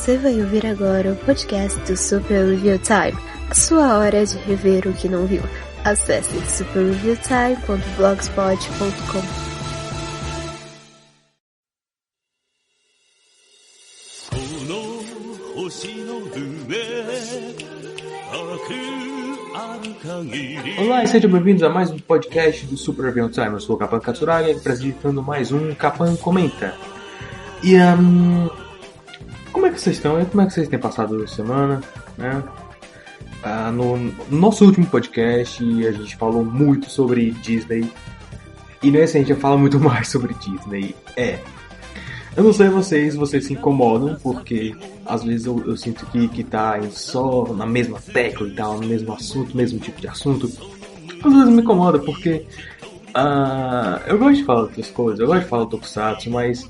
Você vai ouvir agora o podcast do Super Review Time, a sua hora de rever o que não viu. Acesse superreviewtime.blogspot.com. Olá e sejam bem-vindos a mais um podcast do Super Review Time. Eu sou o Kapan Katsuragi, apresentando mais um Kapan Comenta. E como é que vocês estão? Como é que vocês têm passado a semana? Né? No nosso último podcast a gente falou muito sobre Disney. E nesse a gente vai falar muito mais sobre Disney. Eu não sei vocês se incomodam, porque às vezes eu sinto que tá só na mesma tecla e tal, no mesmo assunto, mesmo tipo de assunto. Às vezes me incomoda, porque eu gosto de falar outras coisas, eu gosto de falar Tokusatsu, mas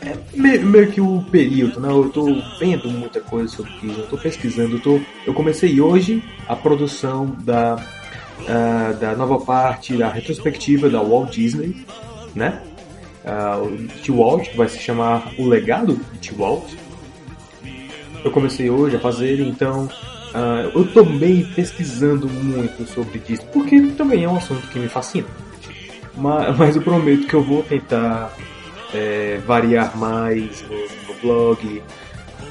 é meio que o período, né? Eu tô vendo muita coisa sobre isso, eu tô pesquisando, eu comecei hoje a produção da nova parte da retrospectiva da Walt Disney, né? O T-Walt, que vai se chamar O Legado de T-Walt. Eu comecei hoje a fazer, então eu tô bem pesquisando muito sobre Disney, porque também é um assunto que me fascina. Mas eu prometo que eu vou tentar variar mais no blog.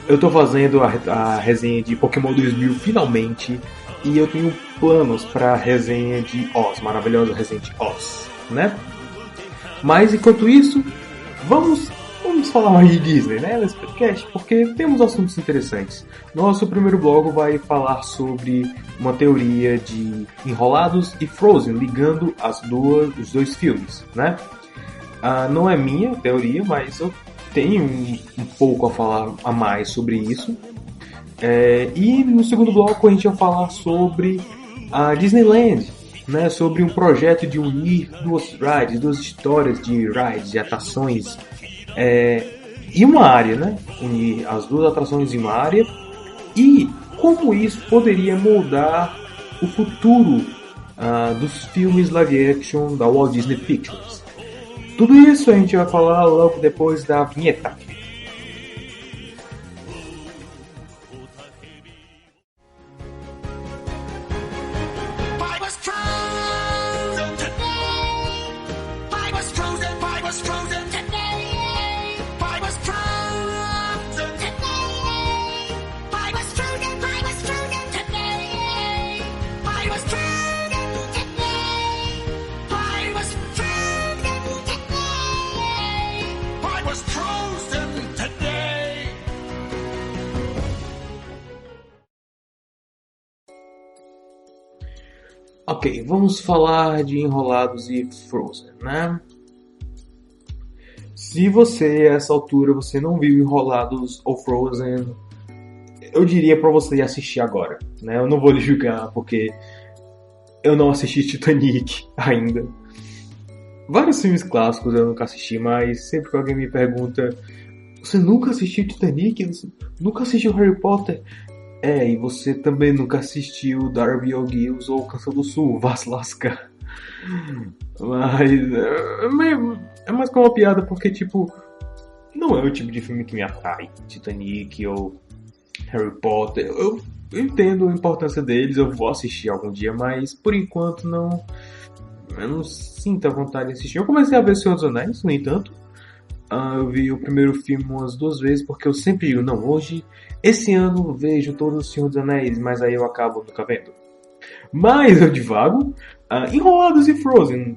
Eu tô fazendo a resenha de Pokémon 2000 finalmente, e eu tenho planos para a resenha de Oz, maravilhosa resenha de Oz, né? Mas enquanto isso, vamos falar mais de Disney, né, nesse podcast, porque temos assuntos interessantes. Nosso primeiro bloco vai falar sobre uma teoria de Enrolados e Frozen, ligando os dois filmes, né? Não é minha teoria, mas eu tenho um pouco a falar a mais sobre isso. E no segundo bloco a gente vai falar sobre a Disneyland, né, sobre um projeto de unir duas histórias de rides, de atrações em uma área, né? Unir as duas atrações em uma área, e como isso poderia moldar o futuro dos filmes live action da Walt Disney Pictures. Tudo isso a gente vai falar logo depois da vinheta. Ok, vamos falar de Enrolados e Frozen, né? Se você, a essa altura, você não viu Enrolados ou Frozen, eu diria pra você assistir agora, né? Eu não vou lhe julgar, porque eu não assisti Titanic ainda. Vários filmes clássicos eu nunca assisti, mas sempre que alguém me pergunta: você nunca assistiu Titanic? Você nunca assistiu Harry Potter? E você também nunca assistiu Darby O'Gill ou Canção do Sul, vá se lascar. Mas é mais como uma piada, porque tipo, não é o tipo de filme que me atrai. Titanic ou Harry Potter, eu entendo a importância deles, eu vou assistir algum dia, mas por enquanto eu não sinto a vontade de assistir. Eu comecei a ver Senhor dos Anéis, no entanto. Eu vi o primeiro filme umas 2 vezes, porque eu sempre digo, não, esse ano vejo todos os Senhor dos Anéis, mas aí eu acabo nunca vendo. Mas eu divago. Enrolados e Frozen,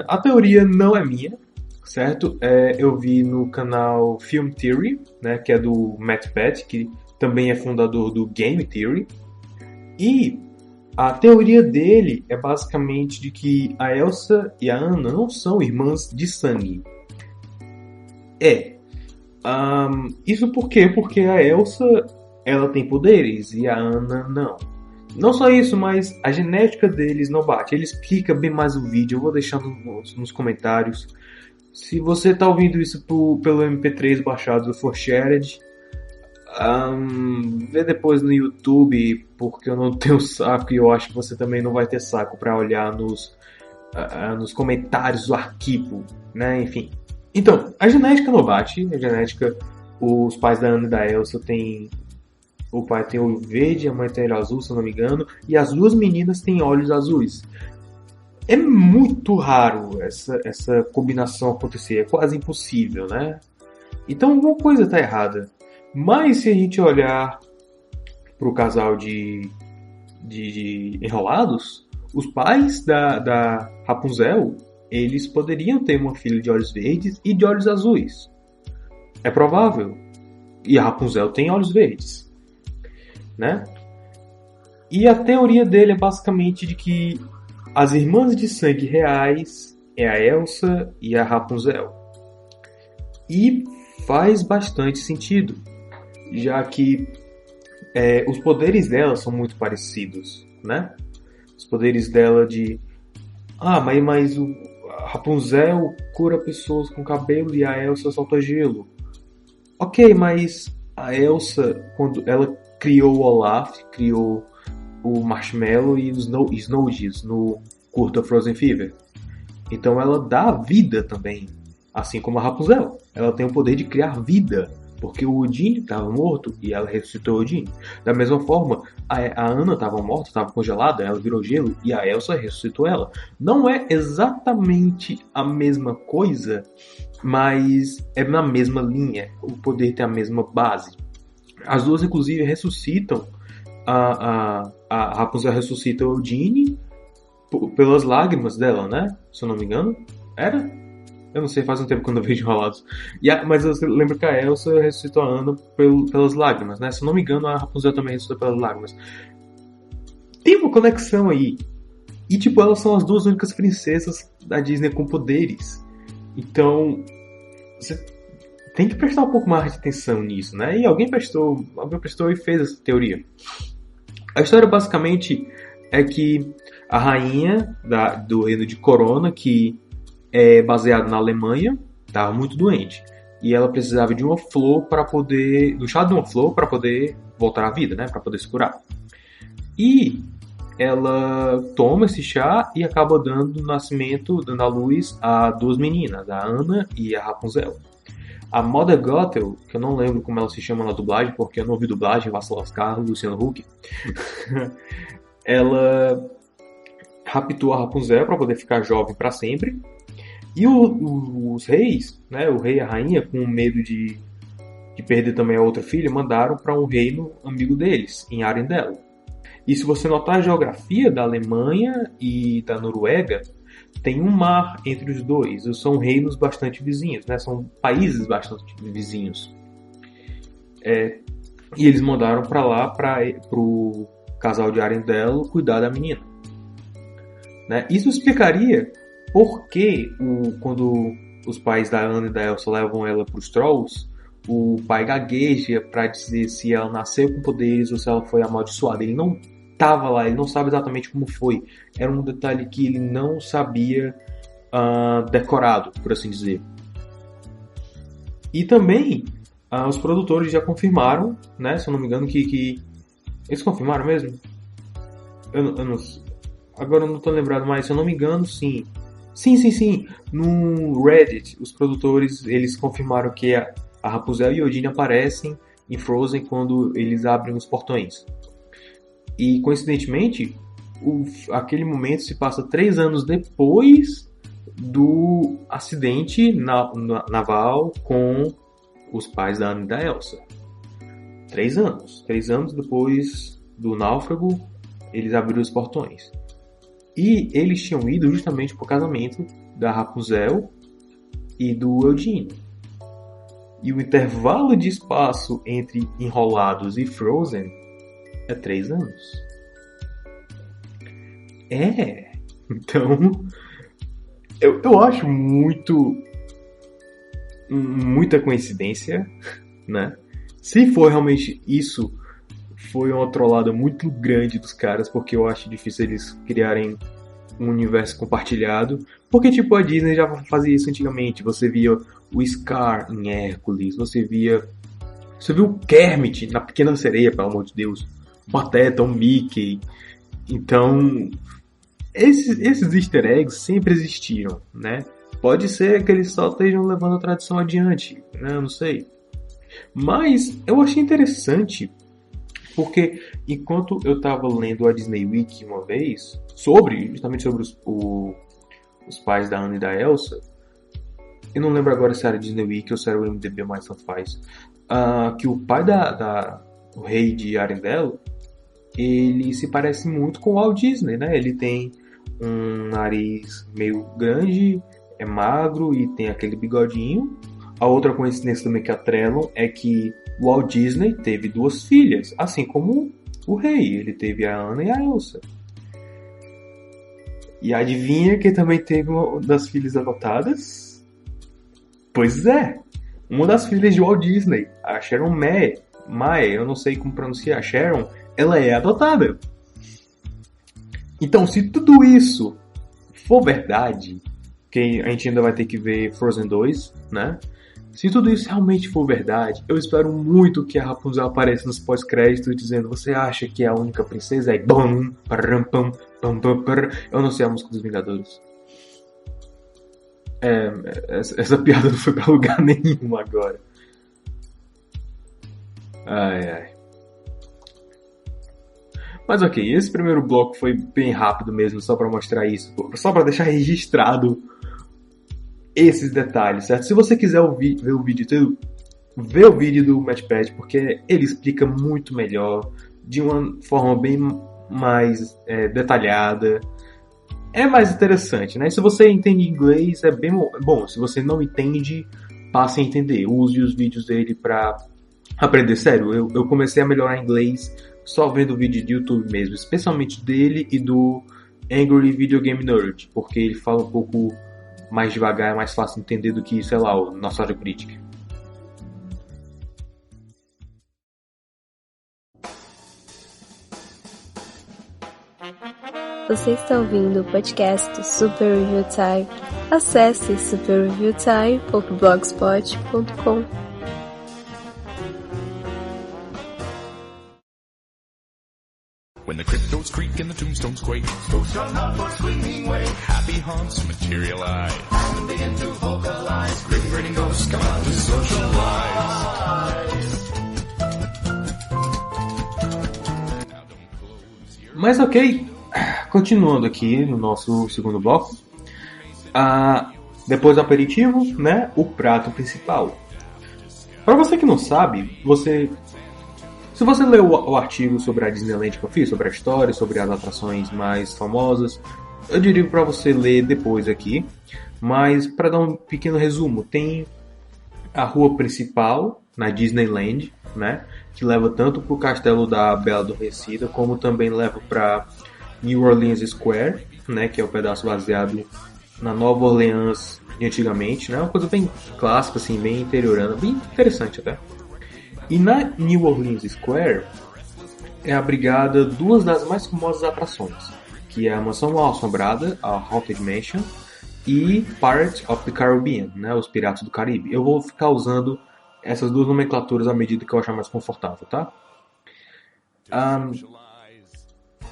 a teoria não é minha, certo? Eu vi no canal Film Theory, né, que é do Matt Pat, que também é fundador do Game Theory. E a teoria dele é basicamente de que a Elsa e a Anna não são irmãs de sangue. Isso por quê? Porque a Elsa, ela tem poderes e a Anna não. Não só isso, mas a genética deles não bate. Ele explica bem mais o vídeo, eu vou deixar nos comentários. Se você tá ouvindo isso pelo MP3 baixado do ForShared, vê depois no YouTube, porque eu não tenho saco e eu acho que você também não vai ter saco para olhar nos comentários do arquivo, né? Enfim. Então, a genética não bate, a genética os pais da Anna e da Elsa têm... O pai tem olho verde, a mãe tem olho azul, se eu não me engano. E as duas meninas têm olhos azuis. É muito raro essa combinação acontecer. É quase impossível, né? Então alguma coisa está errada. Mas se a gente olhar para o casal de enrolados, os pais da Rapunzel, eles poderiam ter uma filha de olhos verdes e de olhos azuis. É provável. E a Rapunzel tem olhos verdes, né? E a teoria dele é basicamente de que as irmãs de sangue reais é a Elsa e a Rapunzel. E faz bastante sentido, já que os poderes dela são muito parecidos, né? Os poderes dela de... mas a Rapunzel cura pessoas com cabelo e a Elsa solta gelo. Ok, mas a Elsa, quando ela criou o Olaf, criou o Marshmallow e o Snowdis no curta Frozen Fever. Então ela dá vida também, assim como a Rapunzel. Ela tem o poder de criar vida, porque o Odin estava morto e ela ressuscitou o Odin. Da mesma forma, a Anna estava morta, estava congelada, ela virou gelo e a Elsa ressuscitou ela. Não é exatamente a mesma coisa, mas é na mesma linha. O poder tem a mesma base. As duas, inclusive, ressuscitam. A Rapunzel ressuscita o Odin pelas lágrimas dela, né? Se eu não me engano. Era? Eu não sei, faz um tempo que eu não vejo Enrolados. Mas eu lembro que a Elsa ressuscitou a Anna pelas lágrimas, né? Se eu não me engano, a Rapunzel também ressuscitou pelas lágrimas. Tem uma conexão aí. E, elas são as duas únicas princesas da Disney com poderes. Então, você tem que prestar um pouco mais de atenção nisso, né? E alguém prestou e fez essa teoria. A história, basicamente, é que a rainha do reino de Corona, que é baseado na Alemanha, estava muito doente. E ela precisava de uma flor do chá de uma flor para poder voltar à vida, né? Para poder se curar. E ela toma esse chá e acaba dando à luz a duas meninas, a Anna e a Rapunzel. A Mother Gothel, que eu não lembro como ela se chama na dublagem, porque eu não ouvi dublagem, vai se lascar, Luciano Huck. Ela raptou a Rapunzel para poder ficar jovem para sempre. E os reis, né, o rei e a rainha, com medo de perder também a outra filha, mandaram para um reino amigo deles, em Arendelle. E se você notar a geografia da Alemanha e da Noruega, tem um mar entre os dois. São reinos bastante vizinhos, né? São países bastante vizinhos. E eles mandaram para lá para o casal de Arendelle cuidar da menina, né? Isso explicaria por que quando os pais da Anna e da Elsa levam ela para os Trolls, o pai gagueja para dizer se ela nasceu com poderes ou se ela foi amaldiçoada. Ele não estava lá, ele não sabe exatamente como foi. Era um detalhe que ele não sabia decorado, por assim dizer. E também os produtores já confirmaram, né, se eu não me engano, que eles confirmaram mesmo? Eu não, agora eu não estou lembrado mais, se eu não me engano, sim. Sim. No Reddit, os produtores eles confirmaram que a Rapunzel e o Odin aparecem em Frozen quando eles abrem os portões. E, coincidentemente, aquele momento se passa 3 anos depois do acidente naval com os pais da Anna e da Elsa. 3 anos. 3 anos depois do náufrago, eles abriram os portões. E eles tinham ido justamente pro casamento da Rapunzel e do Eugene. E o intervalo de espaço entre Enrolados e Frozen é 3 anos. Então, eu acho muita coincidência, né? Se for realmente isso, foi uma trollada muito grande dos caras, porque eu acho difícil eles criarem um universo compartilhado. Porque, a Disney já fazia isso antigamente. Você via o Scar em Hércules, você viu o Kermit na Pequena Sereia, pelo amor de Deus, o Pateta, o Mickey. Então, esses easter eggs sempre existiram, né? Pode ser que eles só estejam levando a tradição adiante, né? Eu não sei. Mas eu achei interessante, porque enquanto eu estava lendo a Disney Week uma vez, justamente sobre os pais da Anna e da Elsa, eu não lembro agora se era a Disney Week ou se era o MDB, mas tanto faz, que o pai o rei de Arendelle, ele se parece muito com o Walt Disney, né? Ele tem um nariz meio grande, é magro e tem aquele bigodinho. A outra coincidência também que atrelam é que o Walt Disney teve 2 filhas, assim como o rei. Ele teve a Anna e a Elsa. E adivinha quem também teve uma das filhas adotadas? Pois é, uma das filhas de Walt Disney, a Sharon Mae, eu não sei como pronunciar, a Sharon, ela é adotada. Então, se tudo isso for verdade, que a gente ainda vai ter que ver Frozen 2, né? Se tudo isso realmente for verdade, eu espero muito que a Rapunzel apareça nos pós-créditos dizendo: você acha que é a única princesa? Aí, bam, param, pam, pam, pam, pam. Eu não sei a música dos Vingadores. Essa piada não foi pra lugar nenhum agora. Ai, ai. Mas ok, esse primeiro bloco foi bem rápido mesmo, só pra mostrar isso. Só pra deixar registrado esses detalhes, certo? Se você quiser ver o vídeo todo, vê o vídeo do Matchpad, porque ele explica muito melhor, de uma forma bem mais detalhada. É mais interessante, né? Se você entende inglês, é bem bom. Se você não entende, passe a entender. Use os vídeos dele pra aprender. Sério, eu comecei a melhorar inglês só vendo vídeo de YouTube mesmo, especialmente dele e do Angry Video Game Nerd, porque ele fala um pouco mais devagar, é mais fácil de entender do que, sei lá, o Nostalgia Critic. Você está ouvindo o podcast do Super Review Time. Acesse superreviewtime.blogspot.com. When the cryptos creak and the tombstones quake, folks run out for screaming way. Happy haunts materialize, and begin to vocalize. Grim ghosts come out to socialize. Mas ok, continuando aqui no nosso segundo bloco. Depois do aperitivo, né, o prato principal. Para você que não sabe, se você leu o artigo sobre a Disneyland que eu fiz, sobre a história, sobre as atrações mais famosas, eu diria para você ler depois aqui. Mas para dar um pequeno resumo, tem a rua principal na Disneyland, né, que leva tanto para o castelo da Bela Adormecida, como também leva para New Orleans Square, né, que é o pedaço baseado na Nova Orleans de antigamente, né, uma coisa bem clássica, assim, bem interiorana, bem interessante até. E na New Orleans Square é abrigada 2 das mais famosas atrações, que é a Mansão Mal-Assombrada, a Haunted Mansion, e Pirates of the Caribbean, né, os Piratas do Caribe. Eu vou ficar usando essas 2 nomenclaturas à medida que eu achar mais confortável, tá?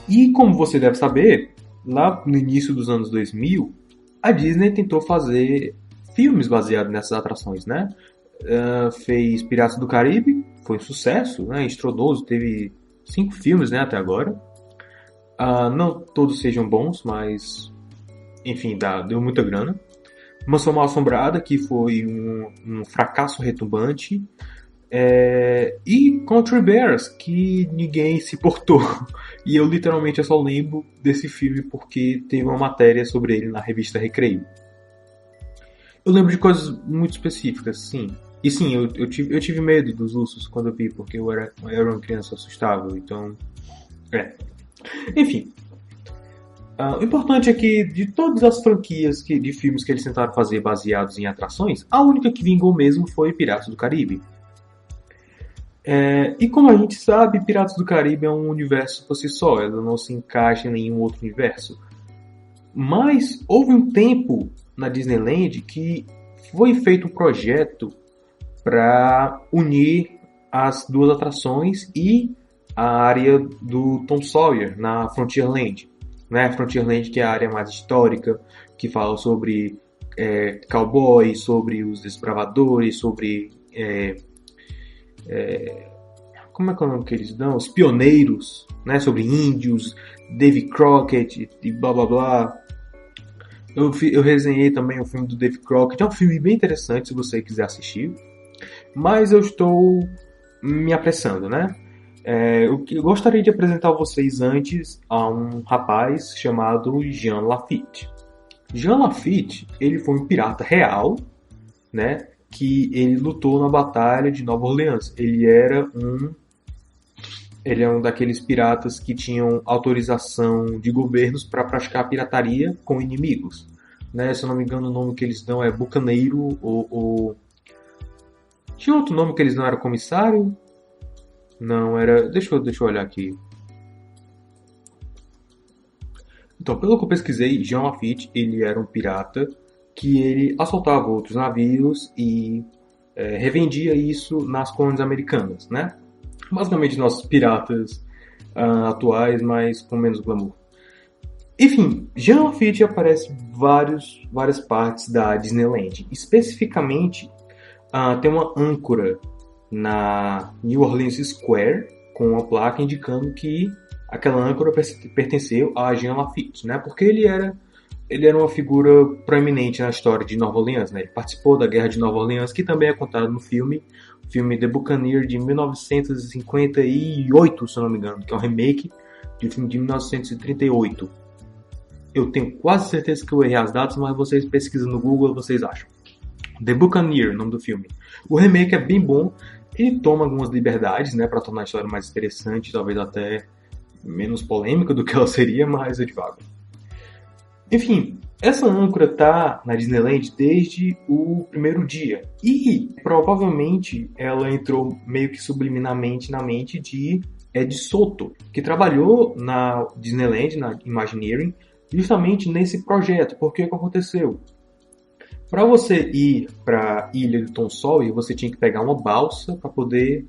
E como você deve saber, lá no início dos anos 2000, a Disney tentou fazer filmes baseados nessas atrações, né? Fez Piratas do Caribe, foi um sucesso, né? Estrondoso, teve 5 filmes, né, até agora. Não todos sejam bons, mas enfim, deu muita grana. Mansão Mal-Assombrada, que foi um fracasso retumbante. E Country Bears, que ninguém se importou. E eu literalmente só lembro desse filme porque teve uma matéria sobre ele na revista Recreio. Eu lembro de coisas muito específicas, sim. E sim, eu tive medo dos ursos quando eu vi, porque eu era uma criança assustável, então... Enfim. O importante é que, de todas as franquias de filmes que eles tentaram fazer baseados em atrações, a única que vingou mesmo foi Piratas do Caribe. E como a gente sabe, Piratas do Caribe é um universo por si só, ela não se encaixa em nenhum outro universo. Mas houve um tempo na Disneyland que foi feito um projeto para unir as 2 atrações e a área do Tom Sawyer na Frontierland, né? Frontierland, que é a área mais histórica, que fala sobre cowboys, sobre os desbravadores, sobre Como é que é o nome que eles dão? Os pioneiros, né? Sobre índios, Davy Crockett e blá blá blá. Eu resenhei também o filme do Davy Crockett. É um filme bem interessante se você quiser assistir. Mas eu estou me apressando, né? Eu gostaria de apresentar vocês antes a um rapaz chamado Jean Lafitte. Jean Lafitte, ele foi um pirata real, né? Que ele lutou na Batalha de Nova Orleans. Ele é um daqueles piratas que tinham autorização de governos para praticar pirataria com inimigos. Né? Se eu não me engano, o nome que eles dão é bucaneiro ou... Tinha outro nome que eles não eram comissário? Não, era... Deixa eu olhar aqui. Então, pelo que eu pesquisei, Jean Lafitte, ele era um pirata que ele assaltava outros navios e revendia isso nas colônias americanas, né? Basicamente nossos piratas atuais, mas com menos glamour. Enfim, Jean Lafitte aparece em várias partes da Disneyland. Especificamente, tem uma âncora na New Orleans Square com uma placa indicando que aquela âncora pertenceu a Jean Lafitte, né? Porque ele era uma figura proeminente na história de Nova Orleans, né? Ele participou da Guerra de Nova Orleans, que também é contado no filme The Buccaneer de 1958, se eu não me engano, que é um remake de um filme de 1938. Eu tenho quase certeza que eu errei as datas, mas vocês pesquisam no Google e vocês acham. The Buccaneer, nome do filme. O remake é bem bom, ele toma algumas liberdades, né, para tornar a história mais interessante, talvez até menos polêmica do que ela seria, mas eu divago. Enfim, essa âncora tá na Disneyland desde o primeiro dia. E provavelmente ela entrou meio que subliminarmente na mente de Ed Soto, que trabalhou na Disneyland, na Imagineering, justamente nesse projeto. Porque o que aconteceu? Para você ir para a ilha de Tom Sawyer, você tinha que pegar uma balsa para poder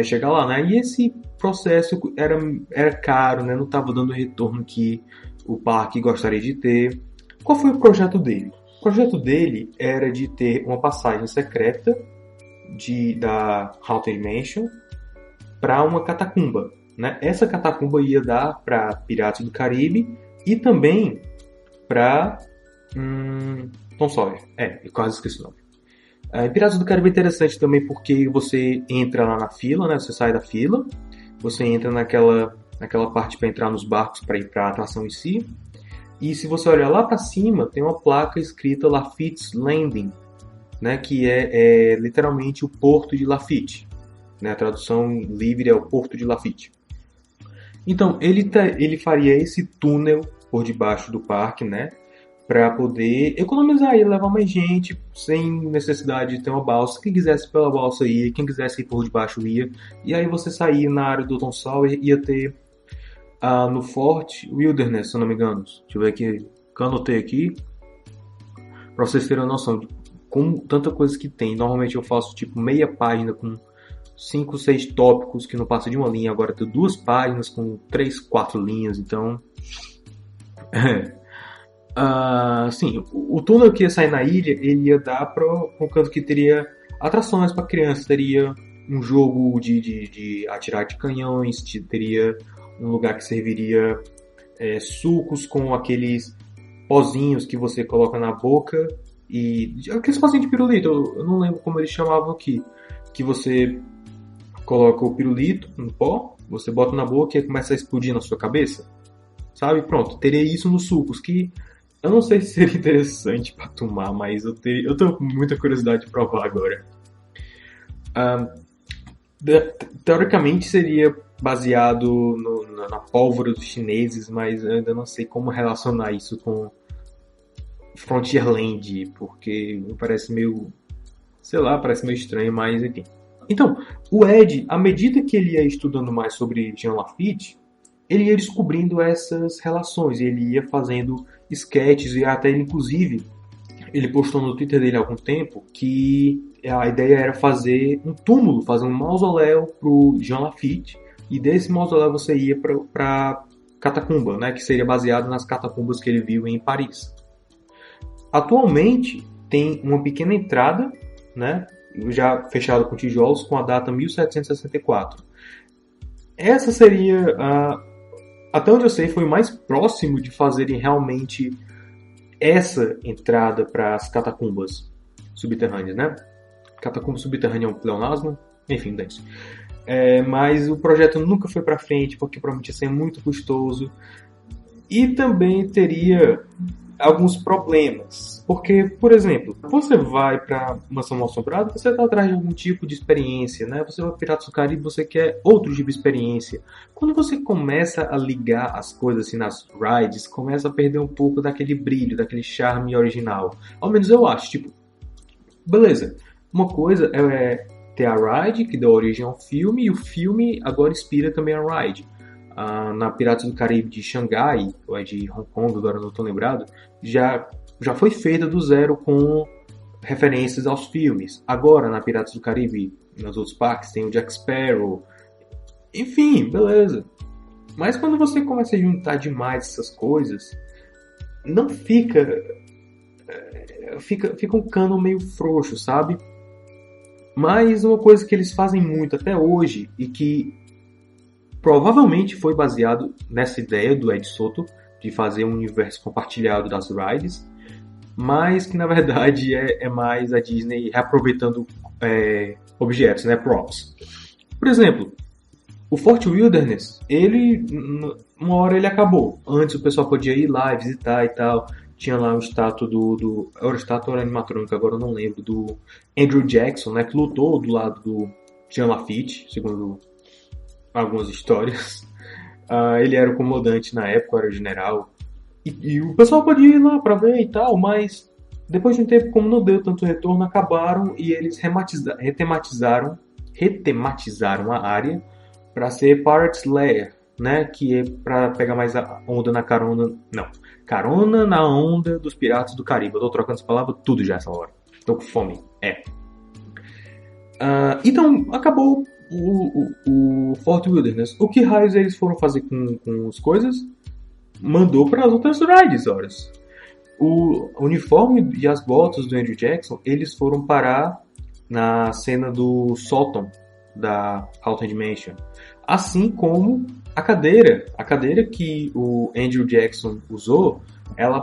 chegar lá, né? E esse processo era caro, né? Não estava dando o retorno que o parque gostaria de ter. Qual foi o projeto dele? O projeto dele era de ter uma passagem secreta da Haunted Mansion para uma catacumba, né? Essa catacumba ia dar para Piratas do Caribe e também para Tom Sawyer. Eu quase esqueci o nome. Piratas do Caribe é interessante também porque você entra lá na fila, né? Você sai da fila, você entra naquela parte para entrar nos barcos para ir para a atração em si. E se você olhar lá para cima, tem uma placa escrita Lafitte's Landing, né? Que é literalmente o Porto de Lafitte. Né? A tradução livre é o Porto de Lafitte. Então, ele faria esse túnel por debaixo do parque, né? Para poder economizar e levar mais gente sem necessidade de ter uma balsa. Quem quisesse pela balsa ia, quem quisesse ir por debaixo ia. E aí você saía na área do Tom Sawyer, ia ter no Fort Wilderness, se eu não me engano. Deixa eu ver aqui, que eu anotei aqui, para vocês terem uma noção de como tanta coisa que tem. Normalmente eu faço tipo meia página com 5, 6 tópicos que não passa de uma linha. Agora tem 2 páginas com 3, 4 linhas, então... sim, o túnel que ia sair na ilha, ele ia dar para um canto que teria atrações para crianças, teria um jogo de atirar de canhões, teria um lugar que serviria sucos com aqueles pozinhos que você coloca na boca, e aqueles pozinhos de pirulito, eu não lembro como eles chamavam aqui, que você coloca o pirulito no pó, você bota na boca e começa a explodir na sua cabeça, sabe? Pronto, teria isso nos sucos, que eu não sei se seria interessante para tomar, mas eu tenho muita curiosidade de provar agora. Teoricamente seria baseado na pólvora dos chineses, mas eu ainda não sei como relacionar isso com Frontierland, porque me parece meio, parece meio estranho, mas enfim. Então, o Ed, à medida que ele ia estudando mais sobre Jean Lafitte, ele ia descobrindo essas relações, ele ia fazendo sketches, e até inclusive ele postou no Twitter dele há algum tempo que a ideia era fazer um túmulo, fazer um mausoléu pro Jean Lafitte, e desse mausoléu você ia para catacumba, né, que seria baseado nas catacumbas que ele viu em Paris. Atualmente tem uma pequena entrada, né, já fechado com tijolos, com a data 1764. Essa seria, até onde eu sei, foi o mais próximo de fazerem realmente essa entrada para as catacumbas subterrâneas, né? Catacumba subterrânea é um pleonasmo, enfim, dane-se. Mas o projeto nunca foi para frente, porque provavelmente ia ser muito custoso. E também teria alguns problemas. Porque, por exemplo, você vai para Mansão Mal-Assombrada, você está atrás de algum tipo de experiência, né? Você vai para Piratas do Caribe, você quer outro tipo de experiência. Quando você começa a ligar as coisas assim nas rides, começa a perder um pouco daquele brilho, daquele charme original. Ao menos eu acho, tipo, beleza. Uma coisa é ter a ride, que deu origem ao filme, e o filme agora inspira também a ride. Na Piratas do Caribe de Xangai, ou é de Hong Kong, agora não estou lembrado, já foi feita do zero com referências aos filmes. Agora, na Piratas do Caribe, nos outros parques, tem o Jack Sparrow. Enfim, beleza. Mas quando você começa a juntar demais essas coisas, não fica um cano meio frouxo, sabe? Mas uma coisa que eles fazem muito até hoje, e que provavelmente foi baseado nessa ideia do Ed Soto, de fazer um universo compartilhado das rides, mas que na verdade é mais a Disney reaproveitando objetos, né, props. Por exemplo, o Fort Wilderness, uma hora ele acabou. Antes o pessoal podia ir lá visitar e tal. Tinha lá o estátua era o estátua animatrônico, agora eu não lembro, do Andrew Jackson, né, que lutou do lado do Jean Lafitte, segundo algumas histórias. Ele era o comandante na época, era general. E o pessoal podia ir lá pra ver e tal, mas depois de um tempo, como não deu tanto retorno, acabaram e eles retematizaram a área para ser Pirates Lair, né? Que é para pegar mais a onda na carona. Não, carona na onda dos Piratas do Caribe. Eu tô trocando essa palavra tudo já essa hora. Tô com fome. Então, acabou o Fort Wilderness. O que raios eles foram fazer com as coisas? Mandou para as outras rides, horas. O uniforme e as botas do Andrew Jackson, eles foram parar na cena do sótão da Haunted Mansion. Assim como a cadeira que o Andrew Jackson usou, ela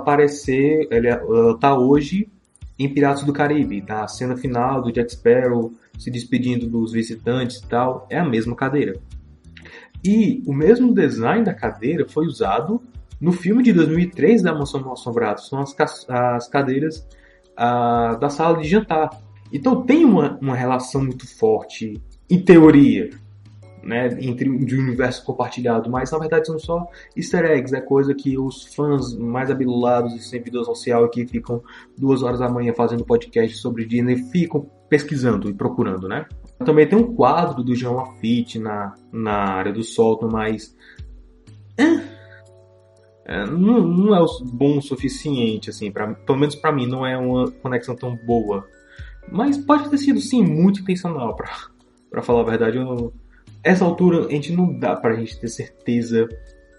tá hoje em Piratas do Caribe, na cena final do Jack Sparrow se despedindo dos visitantes e tal, é a mesma cadeira. E o mesmo design da cadeira foi usado no filme de 2003 da Mansão Mal-Assombrada. São as cadeiras da sala de jantar. Então tem uma relação muito forte, em teoria, né, entre o universo compartilhado, mas na verdade são só easter eggs, é coisa que os fãs mais abilulados e sem vida social que ficam 2 horas da manhã fazendo podcast sobre Disney ficam pesquisando e procurando, né? Também tem um quadro do Jean Lafitte na área do sótão, mas não é bom o suficiente, assim, pelo menos pra mim, não é uma conexão tão boa. Mas pode ter sido, sim, muito intencional, pra falar a verdade. Essa altura, a gente não dá pra gente ter certeza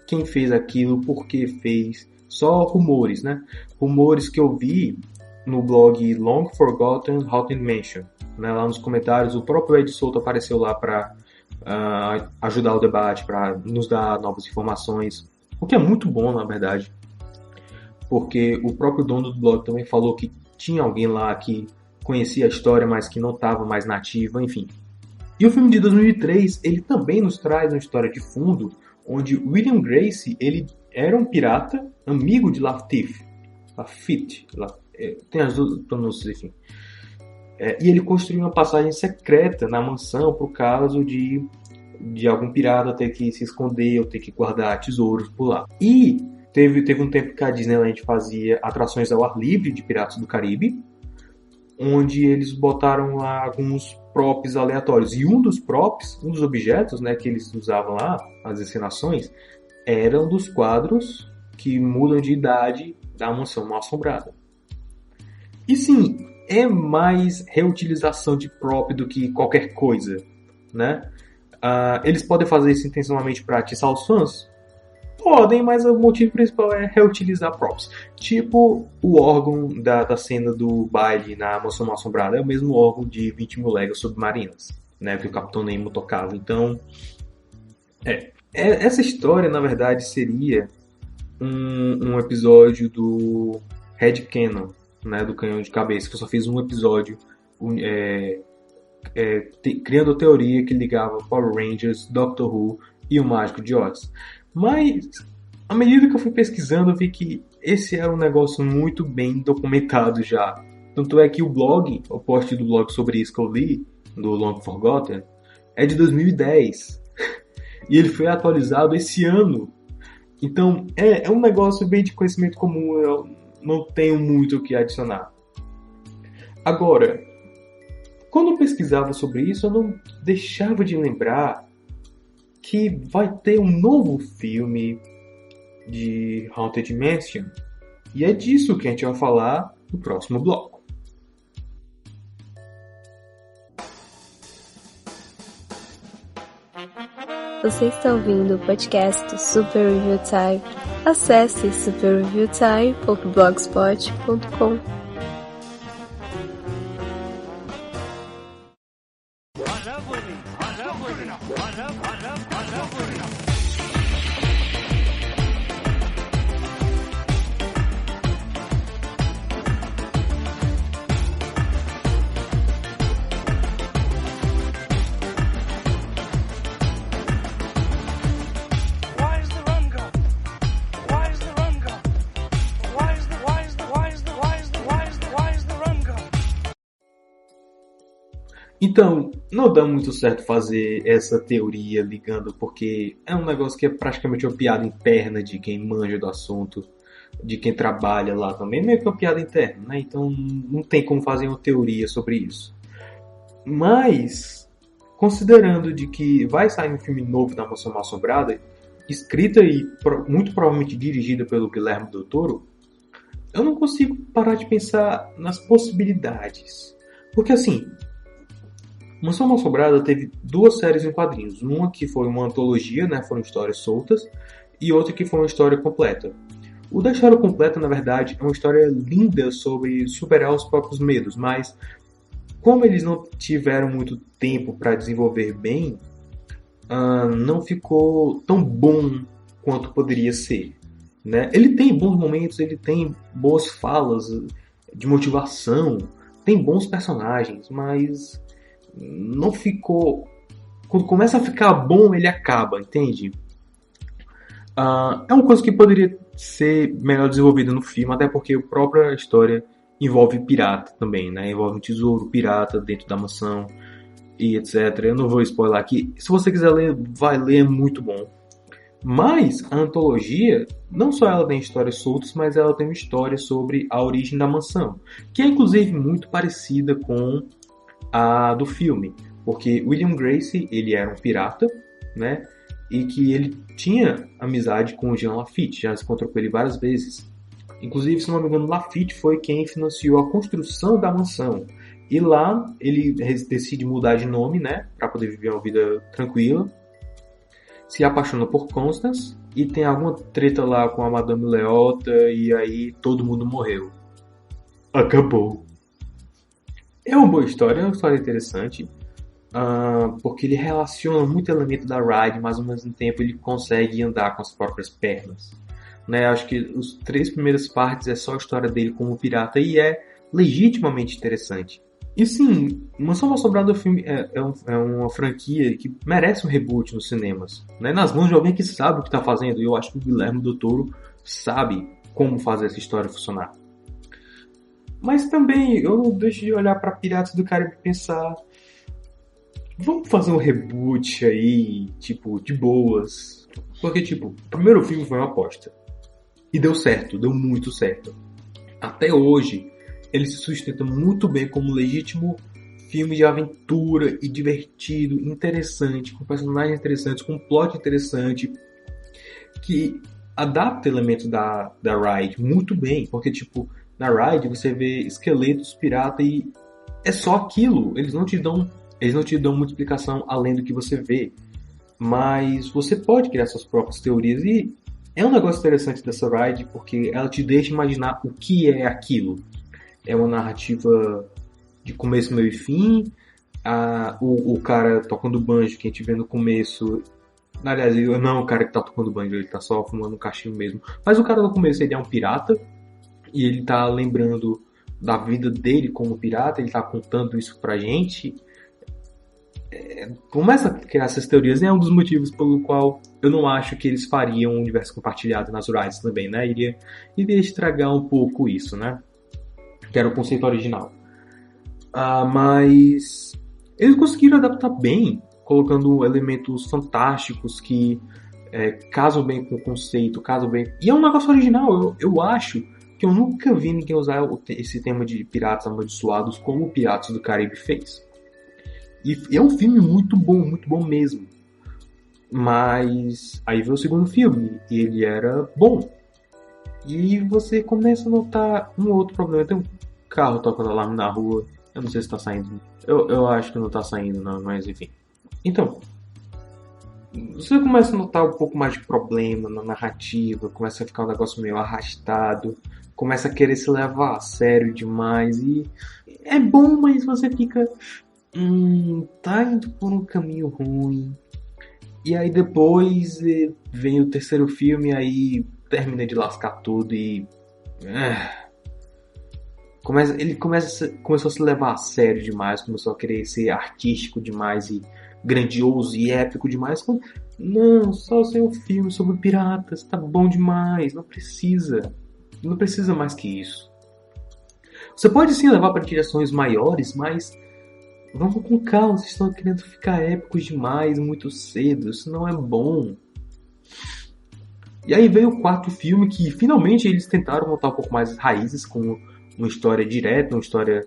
quem fez aquilo, por que fez. Só rumores, né? Rumores que eu vi no blog Long Forgotten Haunted Mansion. Né? Lá nos comentários, o próprio Ed Soto apareceu lá pra ajudar o debate, pra nos dar novas informações. O que é muito bom, na verdade. Porque o próprio dono do blog também falou que tinha alguém lá que conhecia a história, mas que não estava mais nativa, enfim. E o filme de 2003, ele também nos traz uma história de fundo, onde William Gracie, ele era um pirata, amigo de Lafitte, tem as duas pronúncias, enfim. E ele construiu uma passagem secreta na mansão por causa de algum pirata ter que se esconder ou ter que guardar tesouros por lá. E teve um tempo que a Disneyland fazia atrações ao ar livre de Piratas do Caribe, onde eles botaram lá alguns props aleatórios. E um dos objetos, né, que eles usavam lá, as encenações, eram dos quadros que mudam de idade da Mansão Mal-Assombrada. E sim, é mais reutilização de prop do que qualquer coisa, né? Eles podem fazer isso intencionalmente para atiçar os fãs? Podem, mas o motivo principal é reutilizar props. Tipo o órgão da cena do baile na Mansão Mal-Assombrada. É o mesmo órgão de 20 mil léguas submarinas, né, que o Capitão Nemo tocava. Então, essa história, na verdade, seria um episódio do Headcanon, né, do Canhão de Cabeça, que eu só fiz um episódio criando a teoria que ligava Power Rangers, Doctor Who e o Mágico de Oz. Mas, à medida que eu fui pesquisando, eu vi que esse era um negócio muito bem documentado já. Tanto é que o post do blog sobre isso que eu li, do Long Forgotten, é de 2010. E ele foi atualizado esse ano. Então, é um negócio bem de conhecimento comum, eu não tenho muito o que adicionar. Agora, quando eu pesquisava sobre isso, eu não deixava de lembrar que vai ter um novo filme de Haunted Mansion. E é disso que a gente vai falar no próximo bloco. Você está ouvindo o podcast do Super Review Time. Acesse superreviewtime.blogspot.com. Então, não dá muito certo fazer essa teoria ligando, porque é um negócio que é praticamente uma piada interna de quem manja do assunto, de quem trabalha lá também, meio que uma piada interna, né? Então não tem como fazer uma teoria sobre isso. Mas, considerando de que vai sair um filme novo da Mansão Mal-Assombrada, escrita e muito provavelmente dirigida pelo Guilherme Del Toro, eu não consigo parar de pensar nas possibilidades. Porque assim, Mansão Mal-Assombrada teve 2 séries em quadrinhos. Uma que foi uma antologia, né, foram histórias soltas, e outra que foi uma história completa. O da história completa, na verdade, é uma história linda sobre superar os próprios medos, mas como eles não tiveram muito tempo para desenvolver bem, não ficou tão bom quanto poderia ser, né? Ele tem bons momentos, ele tem boas falas de motivação, tem bons personagens, mas não ficou... Quando começa a ficar bom, ele acaba, entende? É uma coisa que poderia ser melhor desenvolvida no filme, até porque a própria história envolve pirata também, né? Envolve um tesouro pirata dentro da mansão e etc. Eu não vou spoiler aqui. Se você quiser ler, vai ler, é muito bom. Mas a antologia, não só ela tem histórias soltas, mas ela tem uma história sobre a origem da mansão, que é inclusive muito parecida com a do filme, porque William Gracie, ele era um pirata, né? E que ele tinha amizade com o Jean Lafitte, já se encontrou com ele várias vezes. Inclusive, se não me engano, Lafitte foi quem financiou a construção da mansão. E lá ele decide mudar de nome, né, para poder viver uma vida tranquila. Se apaixona por Constance e tem alguma treta lá com a Madame Leota e aí todo mundo morreu. Acabou. É uma boa história, é uma história interessante, porque ele relaciona muito elemento da Ride, mas ao mesmo tempo ele consegue andar com as próprias pernas, né? Acho que os 3 primeiras partes é só a história dele como pirata e é legitimamente interessante. E sim, Mansão Mal-Assombrada filme é uma franquia que merece um reboot nos cinemas, né? Nas mãos de alguém que sabe o que está fazendo, e eu acho que o Guilherme Del Toro sabe como fazer essa história funcionar. Mas também eu não deixo de olhar para Piratas do Caribe e pensar, vamos fazer um reboot aí, tipo, de boas. Porque, tipo, o primeiro filme foi uma aposta. E deu certo, deu muito certo. Até hoje, ele se sustenta muito bem como um legítimo filme de aventura e divertido, interessante, com personagens interessantes, com um plot interessante, que adapta elementos da Ride muito bem. Porque, tipo, na Ride você vê esqueletos, pirata e é só aquilo. Eles não te dão muita explicação além do que você vê. Mas você pode criar suas próprias teorias e É um negócio interessante dessa ride porque ela te deixa imaginar o que é aquilo. É uma narrativa de começo, meio e fim. O cara tocando banjo que a gente vê no começo. Aliás, não é o cara que tá tocando banjo, ele tá só fumando um cachimbo mesmo. Mas o cara no começo ele é um pirata. E ele tá lembrando da vida dele como pirata. Ele tá contando isso pra gente. Começa a criar essas teorias. E é um dos motivos pelo qual eu não acho que eles fariam um universo compartilhado nas rides também, né? Iria estragar um pouco isso, né? Que era o conceito original. Mas eles conseguiram adaptar bem, colocando elementos fantásticos que casam bem com o conceito, casam bem. E é um negócio original. Eu acho que eu nunca vi ninguém usar esse tema de piratas amaldiçoados como o Piratas do Caribe fez. E é um filme muito bom mesmo. Mas aí veio o segundo filme e ele era bom. E você começa a notar um outro problema. Tem um carro tocando alarme na rua. Eu não sei se tá saindo. Eu acho que não tá saindo, não, mas enfim. Então, você começa a notar um pouco mais de problema na narrativa. Começa a ficar um negócio meio arrastado. Começa a querer se levar a sério demais. E é bom, mas você fica... tá indo por um caminho ruim. E aí depois vem o terceiro filme e aí termina de lascar tudo e... Ele começou a se levar a sério demais, começou a querer ser artístico demais e grandioso e épico demais. Não, só ser um filme sobre piratas, tá bom demais, não precisa mais que isso. Você pode sim levar para direções maiores, mas vamos com calma, vocês estão querendo ficar épicos demais muito cedo, isso não é bom. E aí veio o quarto filme que finalmente eles tentaram montar um pouco mais as raízes com uma história direta, uma história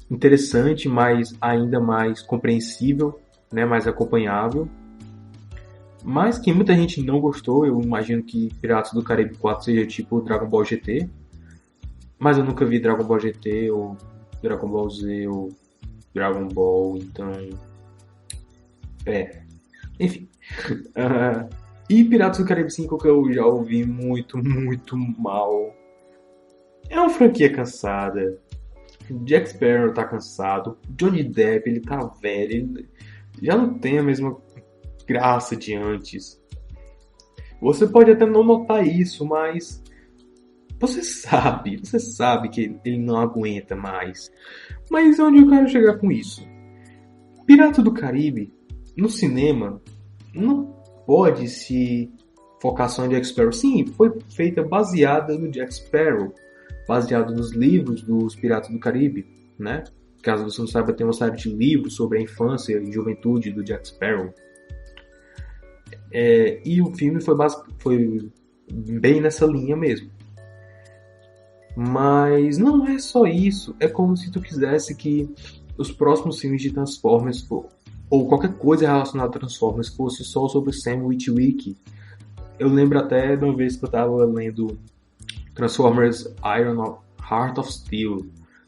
interessante, mas ainda mais compreensível, né, mais acompanhável. Mas que muita gente não gostou. Eu imagino que Piratas do Caribe 4 seja tipo Dragon Ball GT. Mas eu nunca vi Dragon Ball GT ou Dragon Ball Z ou Dragon Ball, então... Enfim. E Piratas do Caribe 5 que eu já ouvi muito mal. É uma franquia cansada. Jack Sparrow tá cansado. Johnny Depp, ele tá velho. Ele já não tem a mesma graça de antes. Você pode até não notar isso, mas... Você sabe que ele não aguenta mais. Mas onde eu quero chegar com isso? Piratas do Caribe, no cinema, não pode se focar só em Jack Sparrow. Sim, foi feita baseada no Jack Sparrow, baseado nos livros dos Piratas do Caribe, né? Caso você não saiba, tem uma série de livros sobre a infância e juventude do Jack Sparrow. E o filme foi bem nessa linha mesmo. Mas não é só isso. É como se tu quisesse que os próximos filmes de Transformers ou qualquer coisa relacionada a Transformers fosse só sobre Sam Witwicky. Eu lembro até de uma vez que eu tava lendo Transformers Heart of Steel